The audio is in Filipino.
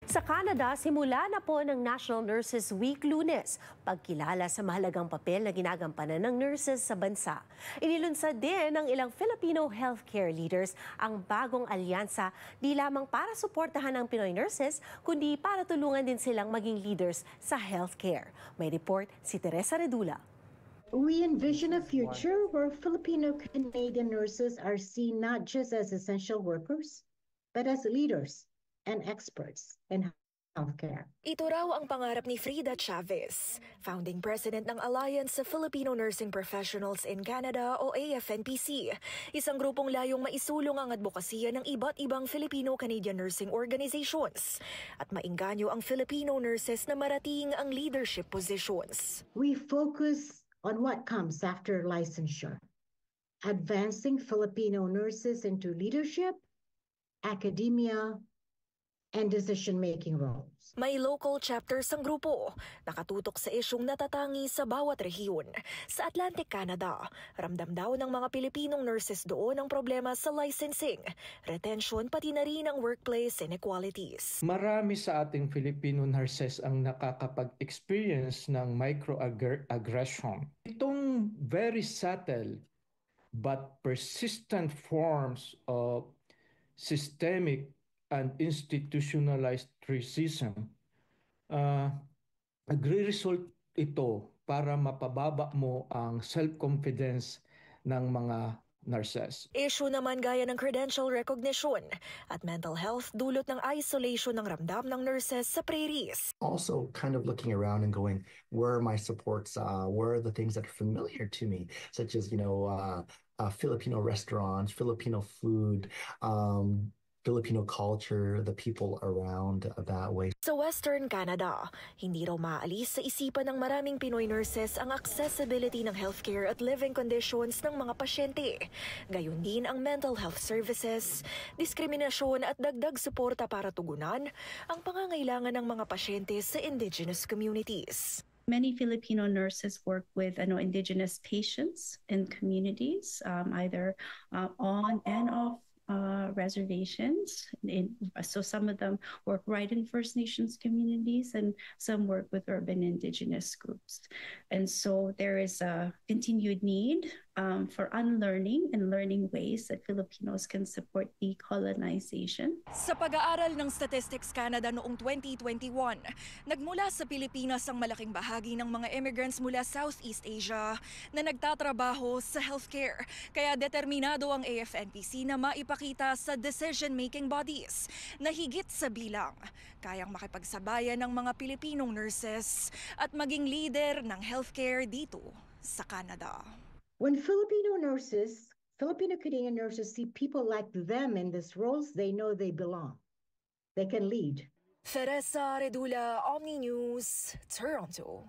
Sa Canada, simula na po ng National Nurses Week Lunes, pagkilala sa mahalagang papel na ginagampanan ng nurses sa bansa. Inilunsad din ng ilang Filipino healthcare leaders ang bagong alyansa di lamang para suportahan ang Pinoy nurses, kundi para tulungan din silang maging leaders sa healthcare. May report si Teresa Redula. We envision a future where Filipino-Canadian nurses are seen not just as essential workers, but as leaders and experts in healthcare. Ito raw ang pangarap ni Frida Chavez, founding president ng Alliance of Filipino Nursing Professionals in Canada o AFNPC, isang grupong layong maisulong ang advokasya ng iba't ibang Filipino-Canadian nursing organizations at maingganyo ang Filipino nurses na marating ang leadership positions. We focus on what comes after licensure, advancing Filipino nurses into leadership, academia, and decision-making roles. May local chapters ang grupo, nakatutok sa isyong natatangi sa bawat rehiyon. Sa Atlantic Canada, ramdam daw ng mga Pilipinong nurses doon ang problema sa licensing, retention pati na rin ang workplace inequalities. Marami sa ating Filipino nurses ang nakakapag-experience ng microaggression. Itong very subtle but persistent forms of systemic and institutionalized racism, nagre-result ito para mapababa mo ang self-confidence ng mga nurses. Issue naman gaya ng credential recognition at mental health dulot ng isolation ng ramdam ng nurses sa prairies. Also kind of looking around and going, where are my supports? Where are the things that are familiar to me? Such as, Filipino restaurants, Filipino food, Filipino culture, the people around that way. Sa Western Canada, hindi raw maalis sa isipan ng maraming Pinoy nurses ang accessibility ng healthcare at living conditions ng mga pasyente. Gayon din ang mental health services, diskriminasyon at dagdag suporta para tugunan ang pangangailangan ng mga pasyente sa indigenous communities. Many Filipino nurses work with indigenous patients in communities, either on and off reservations. So some of them work right in First Nations communities and some work with urban indigenous groups. And so there is a continued need for unlearning and learning ways that Filipinos can support decolonization. Sa pag-aaral ng Statistics Canada noong 2021, nagmula sa Pilipinas ang malaking bahagi ng mga immigrants mula Southeast Asia na nagtatrabaho sa healthcare. Kaya determinado ang AFNPC na maipakita sa decision-making bodies na higit sa bilang, kayang makipagsabayan ng mga Pilipinong nurses at maging leader ng healthcare dito sa Canada. When Filipino Canadian nurses see people like them in these roles, they know they belong. They can lead. Teresa Redula, Omni News, Toronto.